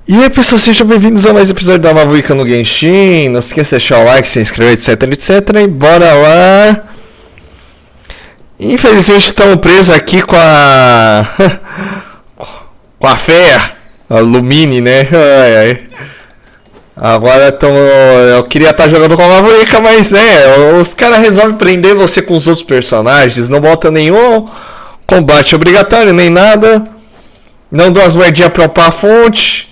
E aí pessoal, sejam bem-vindos a mais um episódio da Mavuika no Genshin. Não se esqueça de deixar o like, se inscrever, etc, etc. E bora lá. Infelizmente estamos presos aqui com a... com a fé, a Lumine, né? Ai, ai. Agora eu queria estar jogando com a Mavuika, mas né, os caras resolvem prender você com os outros personagens. Não bota nenhum combate obrigatório, nem nada. Não dou as moedinhas pra upar a fonte.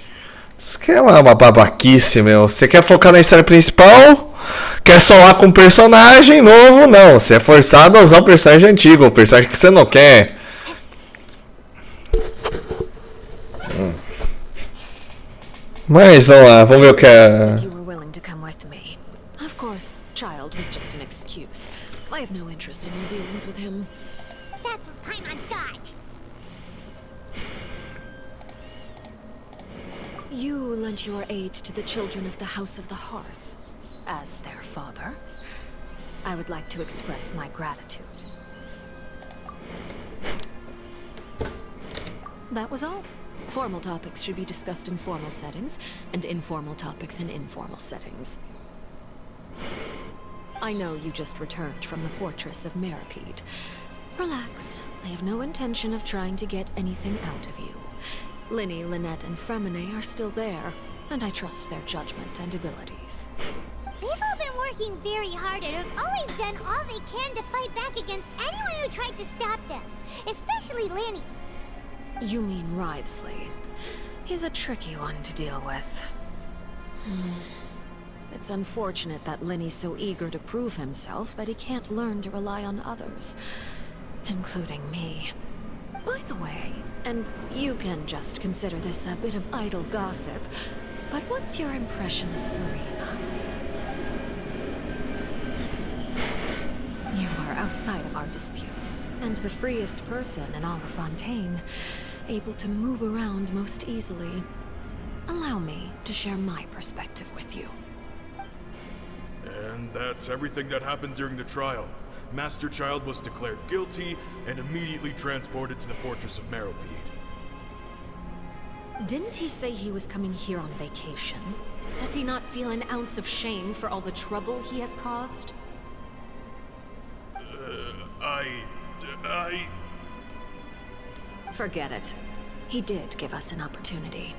Isso que é uma babaquice, meu. Você quer focar na história principal? Quer solar com um personagem novo? Não, você é forçado a usar um personagem antigo, um personagem que você não quer. Mas vamos lá, vamos ver o que é. You were willing to come with me. Of course, Child was just an excuse. I have no interest in your dealings with him. That's what Paimon thought. You lent your aid to the children of the House of the Hearth. As their father, I would like to express my gratitude. That was all. Formal topics should be discussed in formal settings, and informal topics in informal settings. I know you just returned from the fortress of Meripede. Relax. I have no intention of trying to get anything out of you. Linny, Lynette, and Fremine are still there, and I trust their judgment and abilities. They've all been working very hard and have always done all they can to fight back against anyone who tried to stop them. Especially Linny. You mean Ridesley. He's a tricky one to deal with. It's unfortunate that Linny's so eager to prove himself that he can't learn to rely on others, including me. By the way, and you can just consider this a bit of idle gossip, but what's your impression of Farina? You are outside of our disputes, and the freest person in all of Fontaine, able to move around most easily. Allow me to share my perspective with you. And that's everything that happened during the trial. Master Child was declared guilty and immediately transported to the Fortress of Meripede. Didn't he say he was coming here on vacation? Does he not feel an ounce of shame for all the trouble he has caused? Forget it. He did give us an opportunity.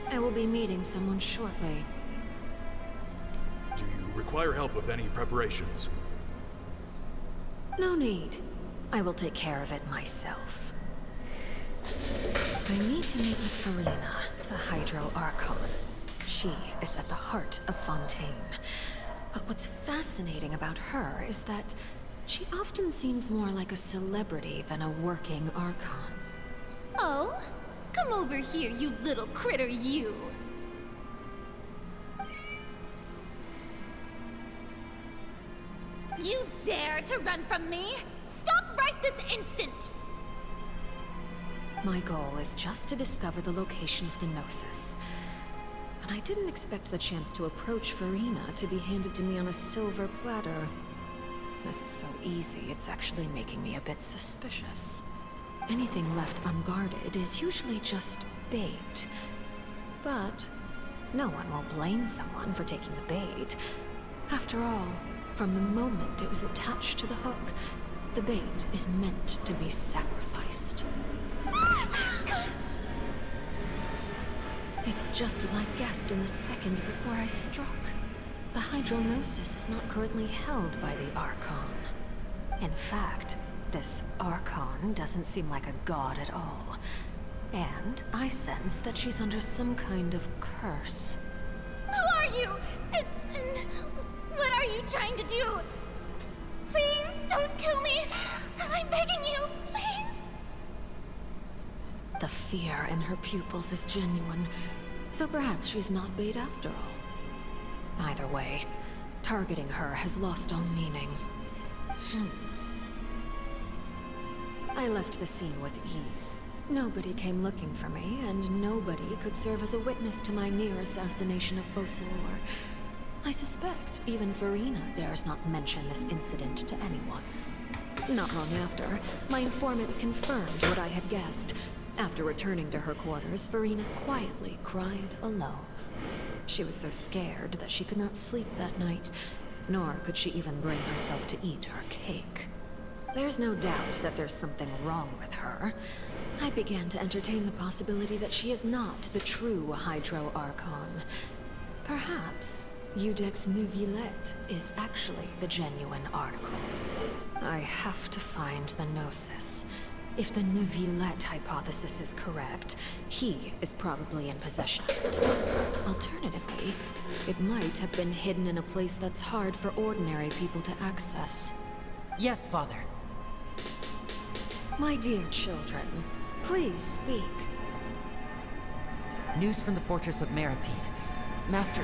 I will be meeting someone shortly. Do you require help with any preparations? No need. I will take care of it myself. I need to meet with Farina, the Hydro Archon. She is at the heart of Fontaine. But what's fascinating about her is that she often seems more like a celebrity than a working Archon. Oh? Come over here, you little critter, you! You dare to run from me? Stop right this instant! My goal is just to discover the location of the Gnosis. And I didn't expect the chance to approach Farina to be handed to me on a silver platter. This is so easy, it's actually making me a bit suspicious. Anything left unguarded is usually just bait. But no one will blame someone for taking the bait. After all, from the moment it was attached to the hook, the bait is meant to be sacrificed. It's just as I guessed in the second before I struck. The Hydronosis is not currently held by the Archon. In fact, this Archon doesn't seem like a god at all. And I sense that she's under some kind of curse. Who are you? And what are you trying to do? Please don't kill me! I'm begging you, please! The fear in her pupils is genuine, so perhaps she's not bait after all. Either way, targeting her has lost all meaning. I left the scene with ease. Nobody came looking for me, and nobody could serve as a witness to my near assassination of Focalor. I suspect even Farina dares not mention this incident to anyone. Not long after, my informants confirmed what I had guessed. After returning to her quarters, Farina quietly cried alone. She was so scared that she could not sleep that night, nor could she even bring herself to eat her cake. There's no doubt that there's something wrong with her. I began to entertain the possibility that she is not the true Hydro Archon. Perhaps Iudex Neuvillette is actually the genuine article. I have to find the Gnosis. If the Neuvillette hypothesis is correct, he is probably in possession of it. Alternatively, it might have been hidden in a place that's hard for ordinary people to access. Yes, Father. My dear children, please speak. News from the fortress of Meripede. Master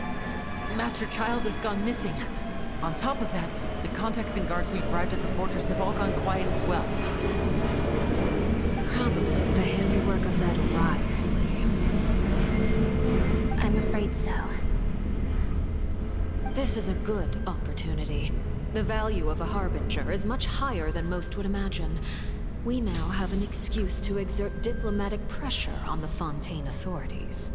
Child has gone missing. On top of that, the contacts and guards we bribed at the fortress have all gone quiet as well. Probably the handiwork of that Ridesley. I'm afraid so. This is a good opportunity. The value of a Harbinger is much higher than most would imagine. We now have an excuse to exert diplomatic pressure on the Fontaine authorities.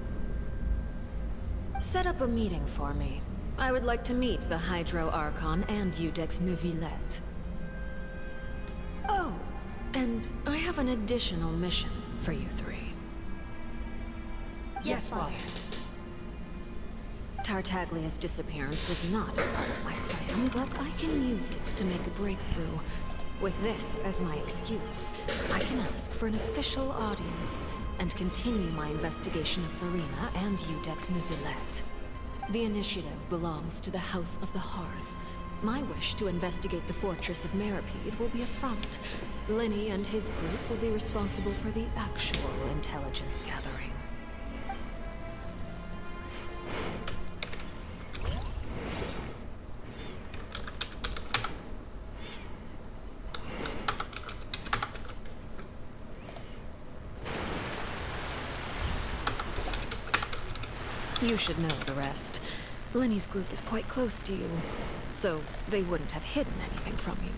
Set up a meeting for me. I would like to meet the Hydro Archon and Iudex Neuvillette. Oh, and I have an additional mission for you three. Yes, Father. Tartaglia's disappearance was not a part of my plan, but I can use it to make a breakthrough. With this as my excuse, I can ask for an official audience and continue my investigation of Farina and Iudex Neuvillette. The initiative belongs to the House of the Hearth. My wish to investigate the fortress of Meripede will be a front. Linny and his group will be responsible for the actual intelligence gathering. You should know the rest. Linny's group is quite close to you, so they wouldn't have hidden anything from you.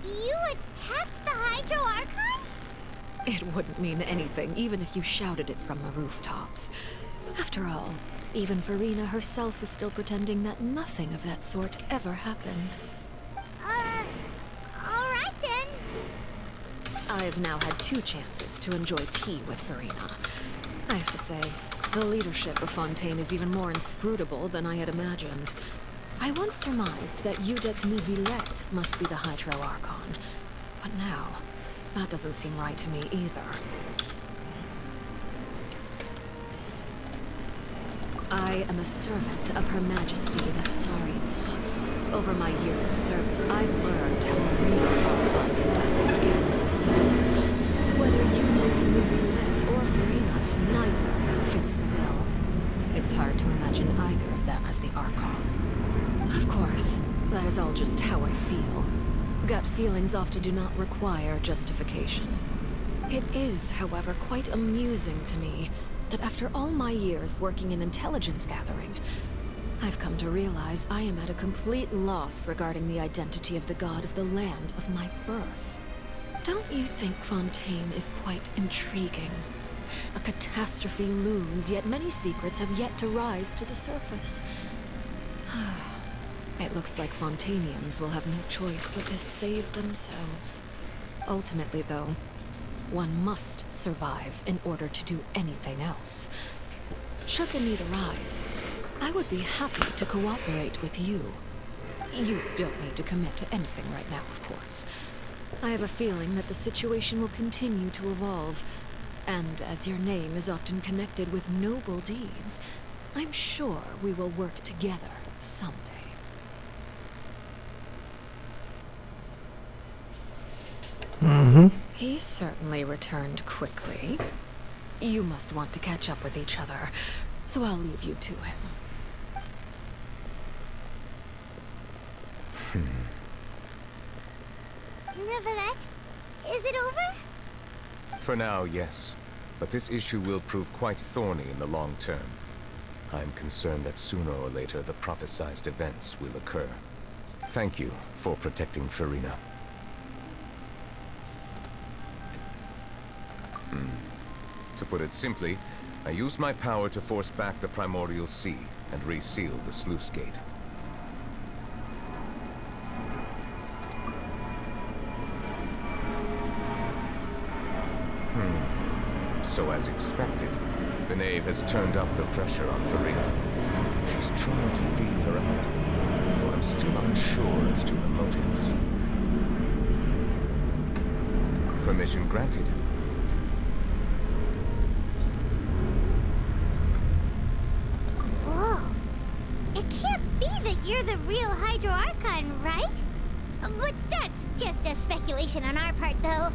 You attacked the Hydro Archon? It wouldn't mean anything, even if you shouted it from the rooftops. After all, even Farina herself is still pretending that nothing of that sort ever happened. Alright then. I've now had 2 chances to enjoy tea with Farina. I have to say, the leadership of Fontaine is even more inscrutable than I had imagined. I once surmised that Iudex Neuvillette must be the Hydro Archon, but now, that doesn't seem right to me either. I am a servant of Her Majesty the Tsaritsa. Over my years of service, I've learned how a real Archon conducts games themselves. Whether Iudex Neuvillette or Farina, neither fits the bill. It's hard to imagine either of them as the Archon. Of course, that is all just how I feel. Gut feelings often do not require justification. It is, however, quite amusing to me that after all my years working in intelligence gathering, I've come to realize I am at a complete loss regarding the identity of the god of the land of my birth. Don't you think Fontaine is quite intriguing? A catastrophe looms, yet many secrets have yet to rise to the surface. It looks like Fontainians will have no choice but to save themselves. Ultimately, though, one must survive in order to do anything else. Should the need arise, I would be happy to cooperate with you. You don't need to commit to anything right now, of course. I have a feeling that the situation will continue to evolve, and as your name is often connected with noble deeds, I'm sure we will work together someday. He certainly returned quickly. You must want to catch up with each other, so I'll leave you to him. Neuvillette, is it over? For now, yes. But this issue will prove quite thorny in the long term. I'm concerned that sooner or later the prophesized events will occur. Thank you for protecting Farina. To put it simply, I used my power to force back the primordial sea and reseal the sluice gate. So as expected, the knave has turned up the pressure on Farina. She's trying to feel her out, though I'm still unsure as to her motives. Permission granted. Whoa. It can't be that you're the real Hydro Archon, right? But that's just a speculation on our part, though.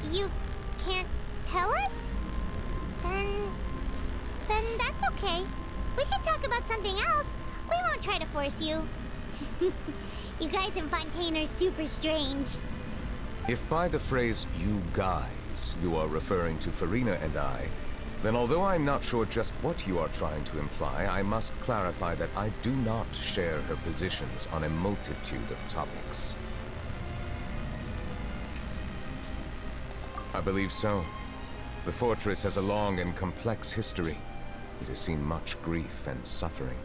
You can't tell us? Then that's okay. We can talk about something else. We won't try to force you. You guys in Fontaine are super strange. If by the phrase, you guys, you are referring to Farina and I, then although I'm not sure just what you are trying to imply, I must clarify that I do not share her positions on a multitude of topics. I believe so. The fortress has a long and complex history. It has seen much grief and suffering.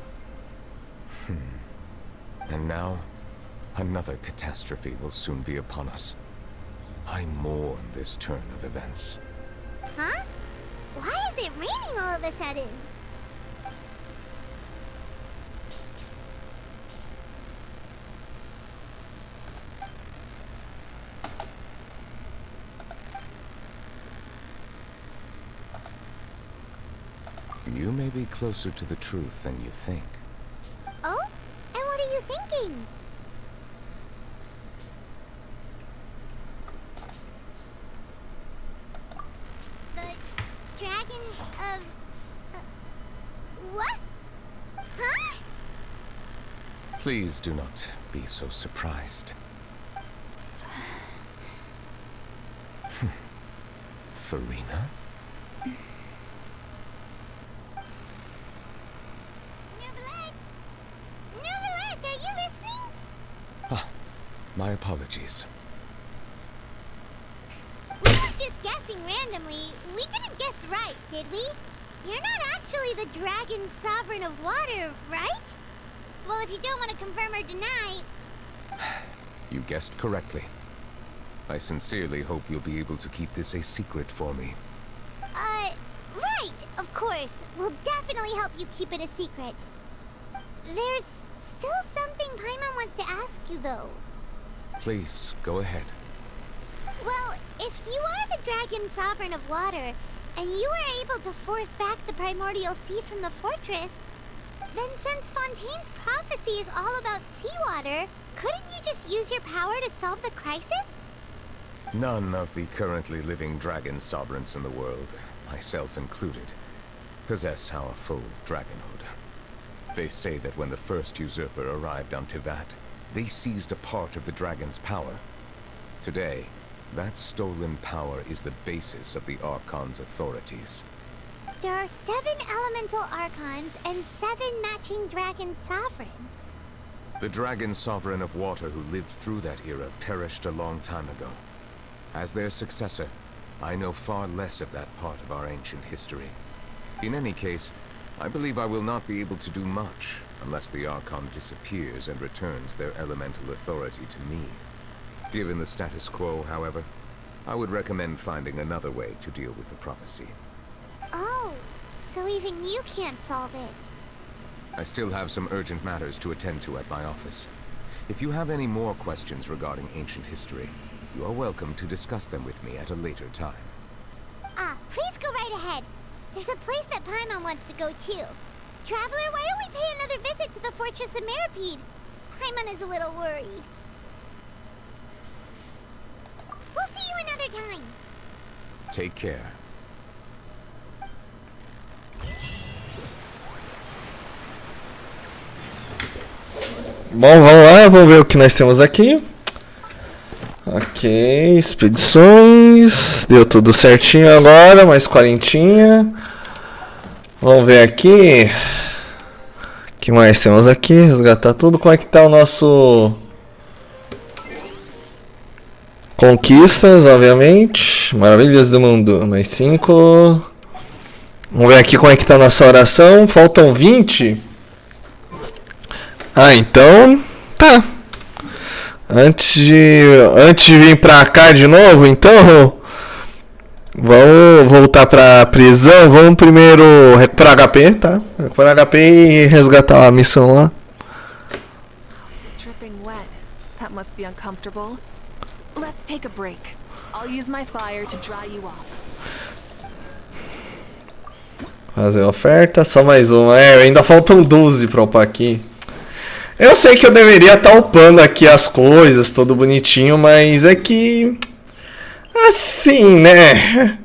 And now, another catastrophe will soon be upon us. I mourn this turn of events. Huh? Why is it raining all of a sudden? You may be closer to the truth than you think. Oh? And what are you thinking? The dragon of... what? Huh? Please do not be so surprised. Farina? Neverland, are you listening? Ah, my apologies. We weren't just guessing randomly. We didn't guess right, did we? You're not actually the dragon sovereign of water, right? Well, if you don't want to confirm or deny... You guessed correctly. I sincerely hope you'll be able to keep this a secret for me. Right, of course. We'll definitely help you keep it a secret. There's still something Paimon wants to ask you, though. Please, go ahead. Well, if you are the dragon sovereign of water, and you were able to force back the primordial sea from the fortress, then since Fontaine's prophecy is all about seawater, couldn't you just use your power to solve the crisis? None of the currently living dragon sovereigns in the world, myself included, possess our full dragonhood. They say that when the first usurper arrived on Tivat, they seized a part of the dragon's power. Today, that stolen power is the basis of the Archon's authorities. There are 7 elemental archons and 7 matching dragon sovereigns. The dragon sovereign of water who lived through that era perished a long time ago. As their successor, I know far less of that part of our ancient history. In any case, I believe I will not be able to do much unless the Archon disappears and returns their elemental authority to me. Given the status quo, however, I would recommend finding another way to deal with the prophecy. Oh, so even you can't solve it. I still have some urgent matters to attend to at my office. If you have any more questions regarding ancient history, you are welcome to discuss them with me at a later time. Please go right ahead. There's a place that Paimon wants to go too. Traveler, why don't we pay another visit to the Fortress of Meripede? Paimon is a little worried. We'll see you another time. Take care. Bom, vamos lá, vamos ver o que nós temos aqui. Ok, expedições. Deu tudo certinho agora, mais 40. Vamos ver aqui. O que mais temos aqui? Resgatar tudo. Como é que tá o nosso... Conquistas, obviamente. Maravilhas do mundo. Mais 5. Vamos ver aqui como é que tá a nossa oração. Faltam 20. Ah, então... Tá. Antes de vir pra cá de novo, então... Vamos voltar pra prisão. Vamos primeiro recuperar HP, tá? Recuperar HP e resgatar a missão lá. Dripping wet. That must be uncomfortable. Let's take a break. I'll use my fire to dry you off. Fazer oferta, só mais uma. Ainda faltam 12 pra upar aqui. Eu sei que eu deveria estar upando aqui as coisas, todo bonitinho, mas é que... Assim, né?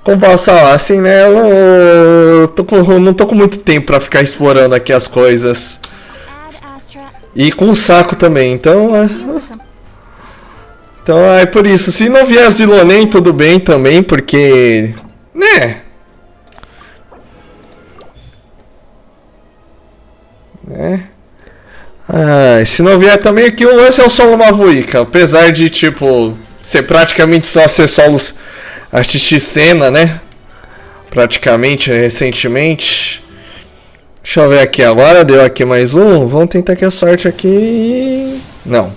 Como posso falar? Assim, né? Eu não tô com muito tempo pra ficar explorando aqui as coisas. E com um saco também, então... Então é por isso. Se não vier Zilonen, tudo bem também, porque... Né? Se não vier também aqui, o lance é o solo Mavuika. Apesar de, tipo... Ser praticamente só ser solos assistir cena, né? Praticamente, recentemente. Deixa eu ver aqui agora. Deu aqui mais um. Vamos tentar aqui a sorte aqui. Não.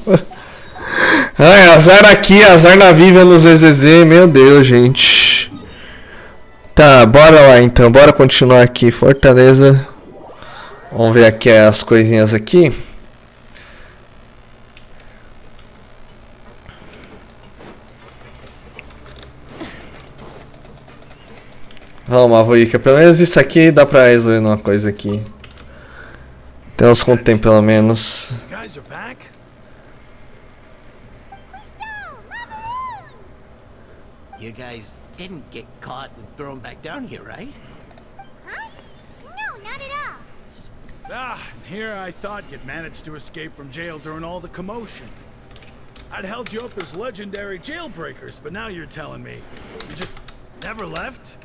Ai, azar aqui, azar na Vivian no ZZZ. Meu Deus, gente. Tá, bora lá então. Bora continuar aqui. Fortaleza. Vamos ver aqui as coisinhas aqui. Vamos, Mavuika. Pelo menos isso aqui dá pra resolver uma coisa aqui. Temos quanto tempo, pelo menos. You guys didn't get caught and thrown back down here, right? Huh? No, not at all. And here I thought you'd managed to escape from jail during all the commotion. I'd held you up as legendary jailbreakers, but now you're telling me you just never left?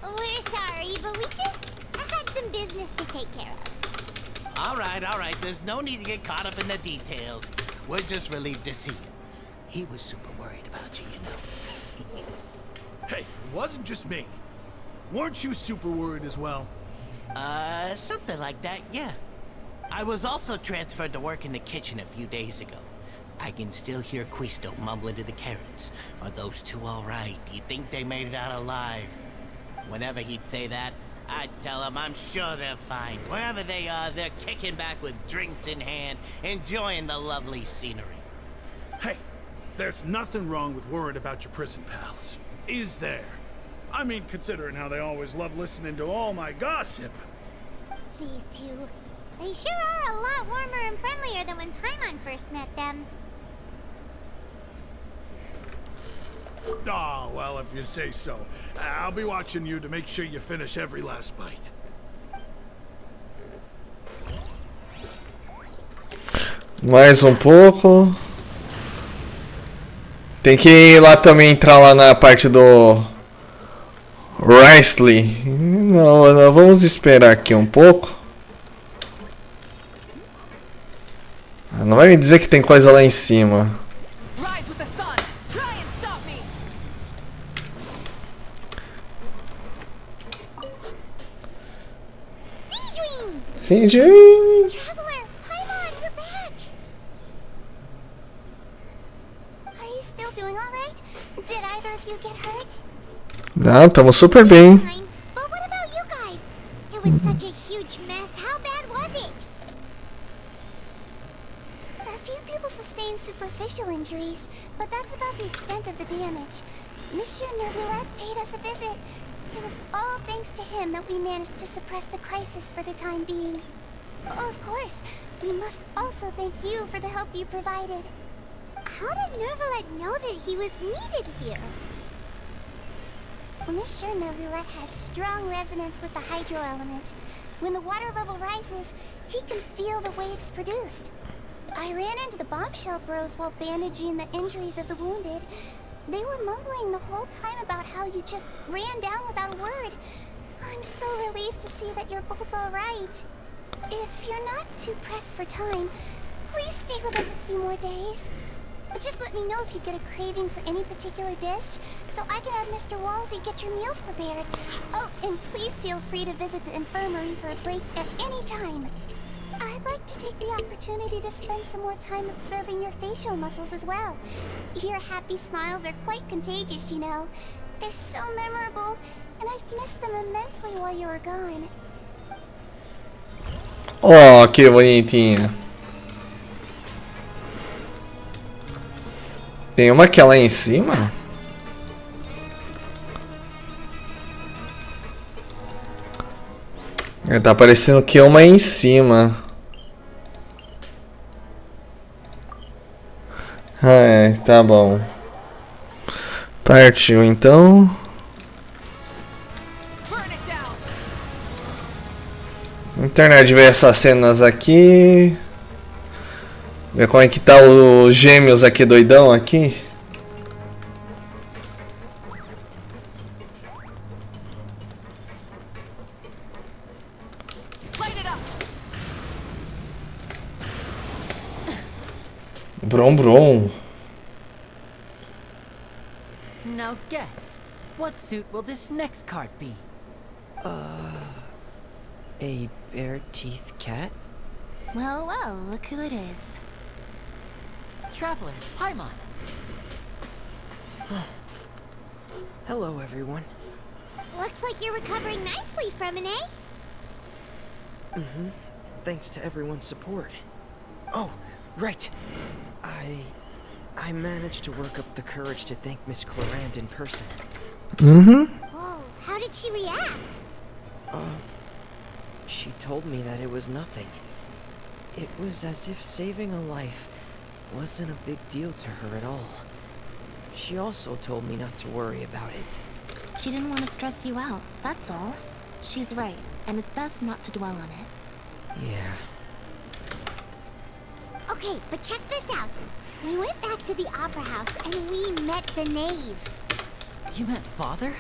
We're sorry, but we just had some business to take care of. All right. There's no need to get caught up in the details. We're just relieved to see you. He was super worried about you, you know. Hey, it wasn't just me. Weren't you super worried as well? Something like that, yeah. I was also transferred to work in the kitchen a few days ago. I can still hear Quisto mumbling to the carrots. Are those two all right? Do you think they made it out alive? Whenever he'd say that, I'd tell him I'm sure they're fine. Wherever they are, they're kicking back with drinks in hand, enjoying the lovely scenery. Hey, there's nothing wrong with worrying about your prison pals. Is there? I mean, considering how they always love listening to all my gossip. These two. They sure are a lot warmer and friendlier than when Paimon first met them. Oh, well, if you say so. I'll be watching you to make sure you finish every last bite. Mais um pouco. Tem que ir lá também, entrar lá na parte do Wrestling. Não, vamos esperar aqui um pouco. Não vai me dizer que tem coisa lá em cima. Traveler, Paimon, you're back. Are you still doing all right? Did either of you get hurt? Não, estamos super bem. But what about you guys? It was such a huge mess. How bad was it? A few people sustained superficial injuries, but that's about the extent of the damage. Monsieur Nervoulet paid us a visit. It was all thanks to him that we managed to suppress the crisis for the time being. Of course, we must also thank you for the help you provided. How did Nervoulet know that he was needed here? Well, Monsieur Nervoulet has strong resonance with the hydro element. When the water level rises, he can feel the waves produced. I ran into the bombshell bros while bandaging the injuries of the wounded. They were mumbling the whole time about how you just ran down without a word. I'm so relieved to see that you're both all right. If you're not too pressed for time, Please stay with us a few more days. Just let me know if you get a craving for any particular dish, so I can have Mr. Walsey get your meals prepared. Oh, and please feel free to visit the infirmary for a break at any time. I'd like to take the opportunity to spend some more time observing your facial muscles as well. Your happy smiles are quite contagious, you know. They're so memorable, and I've missed them immensely while you were gone. Oh, que bonitinha. Tem uma aqui lá em cima? Tá parecendo que é uma aí em cima. É, tá bom. Partiu então. Internet ver essas cenas aqui. Ver como é que tá os gêmeos aqui doidão aqui. Brom brom. Now guess, what suit will this next card be? A bare-teeth cat? Well, well, look who it is. Traveler, Paimon. Hello, everyone. Looks like you're recovering nicely from it, eh? Thanks to everyone's support. Oh, right. I managed to work up the courage to thank Miss Clorand in person. Whoa, how did she react? She told me that it was nothing. It was as if saving a life wasn't a big deal to her at all. She also told me not to worry about it. She didn't want to stress you out, that's all. She's right, and it's best not to dwell on it. Yeah. Okay, but check this out. We went back to the opera house and we met the knave. You met Father?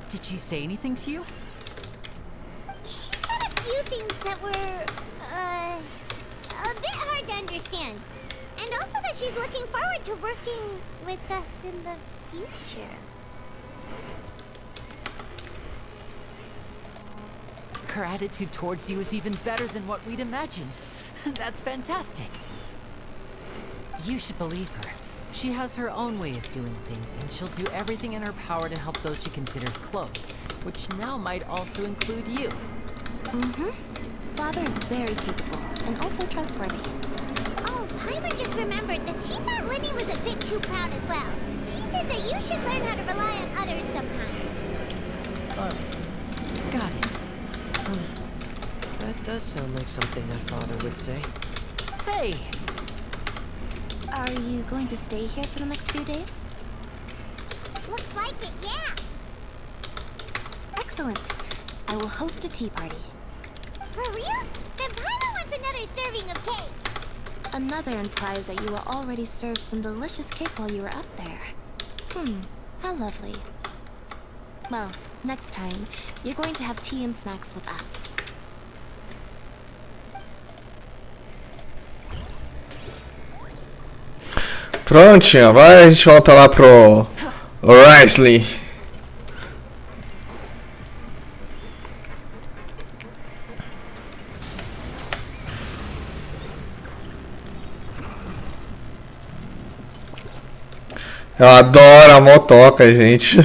Did she say anything to you? She said a few things that were, a bit hard to understand. And also that she's looking forward to working with us in the future. Her attitude towards you is even better than what we'd imagined. That's fantastic. You should believe her. She has her own way of doing things, and she'll do everything in her power to help those she considers close, which now might also include you. Father is very capable, and also trustworthy. Oh, Paimon just remembered that she thought Linny was a bit too proud as well. She said that you should learn how to rely on others sometimes. Got it. That does sound like something that Father would say. Hey! Are you going to stay here for the next few days? Looks like it, yeah. Excellent. I will host a tea party. For real? Then Paimon wants another serving of cake. Another implies that you were already served some delicious cake while you were up there. How lovely. Well, next time, you're going to have tea and snacks with us. Prontinho, vai, a gente volta lá pro Risley. Eu adoro a motoca, gente.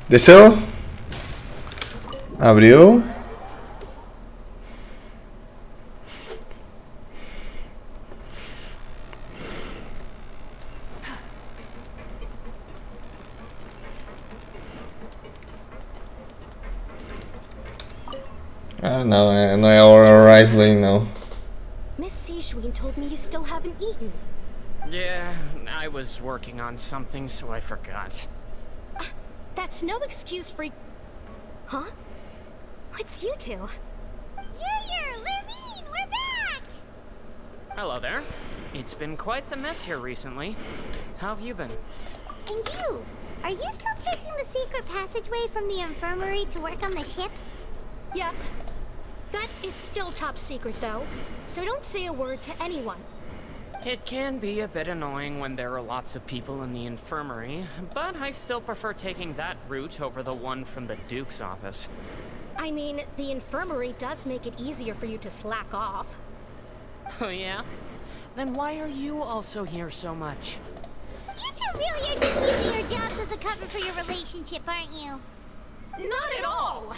Desceu? Abriu? Ah, não é o Risley, não. Miss Seashween told me you still haven't eaten. Yeah, I was working on something, so I forgot. That's no excuse for... Huh? It's you two. Junior! Lurleen! We're back! Hello there. It's been quite the mess here recently. How have you been? And you? Are you still taking the secret passageway from the infirmary to work on the ship? Yep. That is still top secret, though, so don't say a word to anyone. It can be a bit annoying when there are lots of people in the infirmary, but I still prefer taking that route over the one from the Duke's office. I mean, the infirmary does make it easier for you to slack off. Oh yeah? Then why are you also here so much? You two really are just using your jobs as a cover for your relationship, aren't you? Not at all!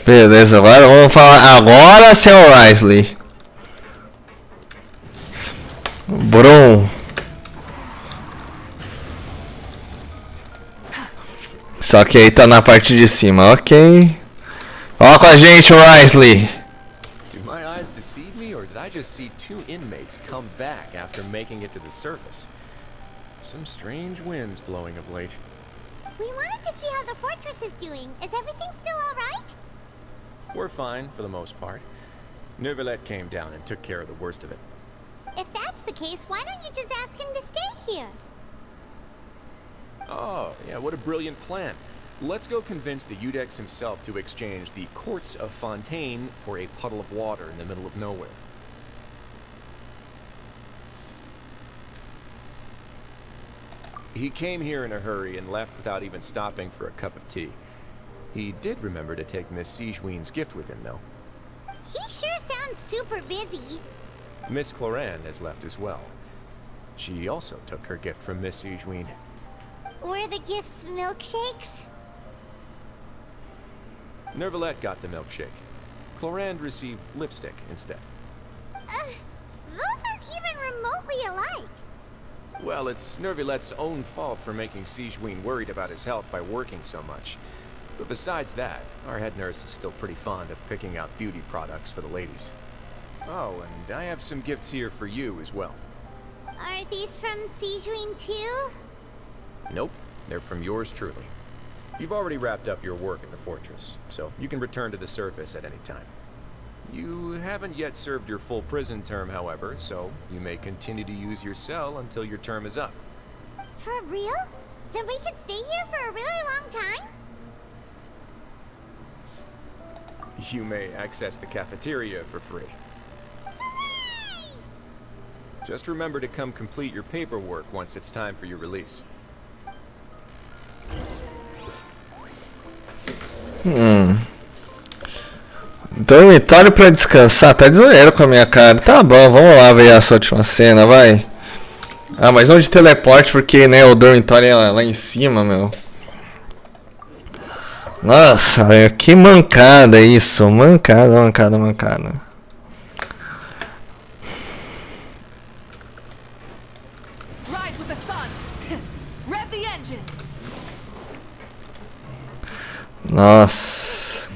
Beleza, agora vamos falar. Agora, seu Risley. Brum. Só que aí tá na parte de cima, ok. Fala com a gente, Risley. Do my eyes deceive me, or did I just see two inmates come back after making it to the surface? Some strange winds blowing of late. We wanted to see how the fortress is doing. Is everything still alright? We're fine, for the most part. Neuvillette came down and took care of the worst of it. If that's the case, why don't you just ask him to stay here? Oh, yeah, what a brilliant plan. Let's go convince the Udex himself to exchange the Courts of Fontaine for a puddle of water in the middle of nowhere. He came here in a hurry and left without even stopping for a cup of tea. He did remember to take Miss Sigewinne's gift with him, though. He sure sounds super busy. Miss Cloran has left as well. She also took her gift from Miss Sigewinne. Were the gifts milkshakes? Neuvillette got the milkshake. Cloran received lipstick instead. Those aren't even remotely alike. Well, it's Neuvillette's own fault for making Sigewinne worried about his health by working so much. But besides that, our head nurse is still pretty fond of picking out beauty products for the ladies. Oh, and I have some gifts here for you as well. Are these from Sigewinne too? Nope, they're from yours truly. You've already wrapped up your work in the fortress, so you can return to the surface at any time. You haven't yet served your full prison term, however, so you may continue to use your cell until your term is up. For real? Then we could stay here for a really long time? You may access the cafeteria for free. Hooray! Just remember to come complete your paperwork once it's time for your release. Dormitório pra descansar. Tá de zoeira com a minha cara. Tá bom, vamos lá ver essa última cena, vai. Ah, mas não de teleporte, porque, né, o dormitório é lá em cima, meu. Nossa, que mancada isso. Mancada, mancada, mancada. Rise with the sun. Rev the engines. Nossa.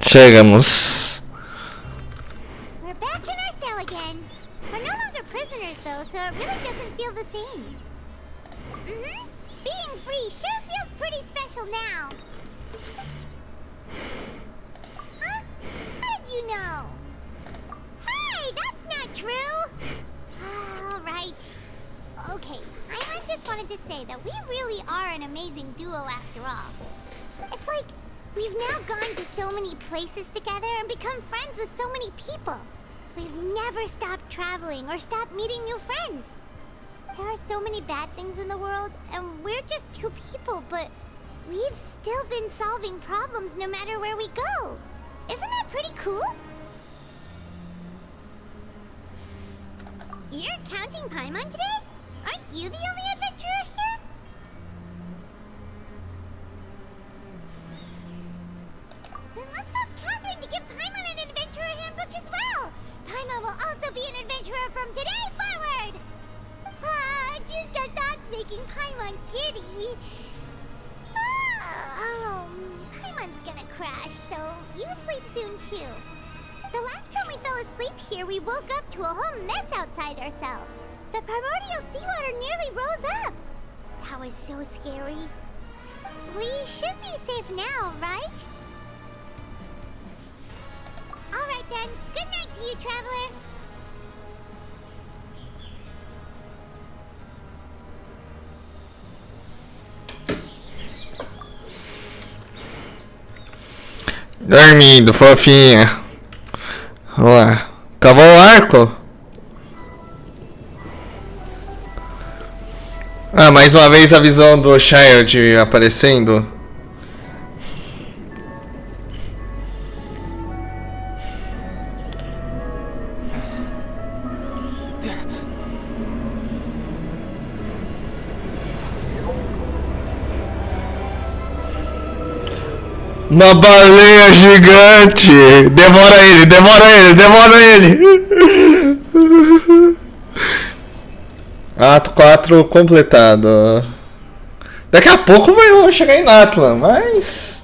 Chegamos. We're back in our cell again. We're no longer prisoners though, so it really doesn't feel the same. Being free sure feels pretty special now. Huh? How did you know? Hey, that's not true! Alright. Okay, I just wanted to say that we really are an amazing duo after all. It's like we've now gone to so many places together and become friends with so many people. We've never stopped traveling or stopped meeting new friends. There are so many bad things in the world, and we're just two people, but we've still been solving problems no matter where we go. Isn't that pretty cool? You're counting Paimon today? Aren't you the only adventurer here? Then let's ask Catherine to give Paimon an adventurer handbook as well. Paimon will also be an adventurer from today forward. Just the thoughts making Paimon giddy. Paimon's gonna crash, so you sleep soon too. The last time we fell asleep here, we woke up to a whole mess outside our cell. The primordial seawater nearly rose up. That was so scary. We should be safe now, right? Alright then, good night to you, traveler. Dormindo, fofinha. Vamos lá. Acabou o arco? Ah, mais uma vez a visão do Child aparecendo. Uma baleia gigante! Devora ele, devora ele, devora ele! Ato 4 completado. Daqui a pouco vai chegar em Natlan, mas...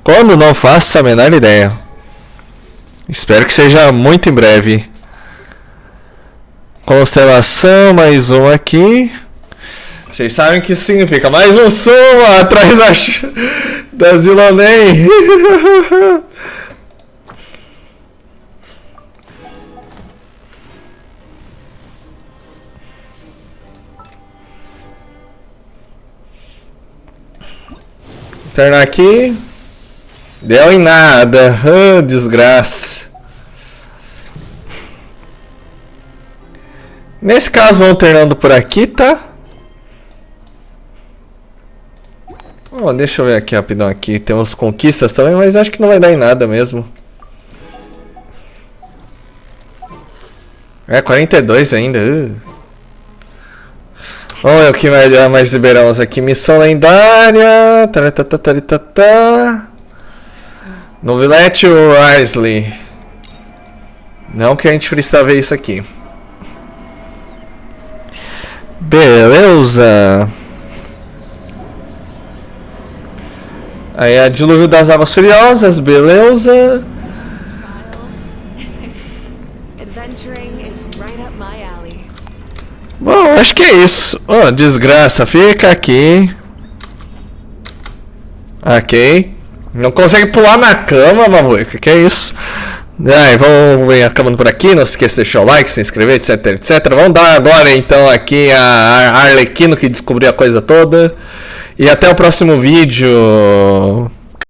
quando não faço a menor ideia. Espero que seja muito em breve. Constelação, mais um aqui. Vocês sabem o que isso significa. Mais um som atrás da Zilonen. Terminar aqui. Deu em nada. Desgraça. Nesse caso, vamos alternando por aqui, tá? Oh, deixa eu ver aqui rapidão aqui. Temos conquistas também, mas acho que não vai dar em nada mesmo. É, 42 ainda. Vamos ver o que mais liberamos aqui. Missão lendária. Novelete Risley. Não que a gente precisa ver isso aqui. Beleza. Aí a Dilúvio das Águas Furiosas, beleza. Bom, acho que é isso. Oh, desgraça, fica aqui. Ok. Não consegue pular na cama, Mavuika, que é isso? Vamos acabando por aqui. Não se esqueça de deixar o like, se inscrever, etc, etc. Vamos dar agora então aqui a Arlequino que descobriu a coisa toda. E até o próximo vídeo.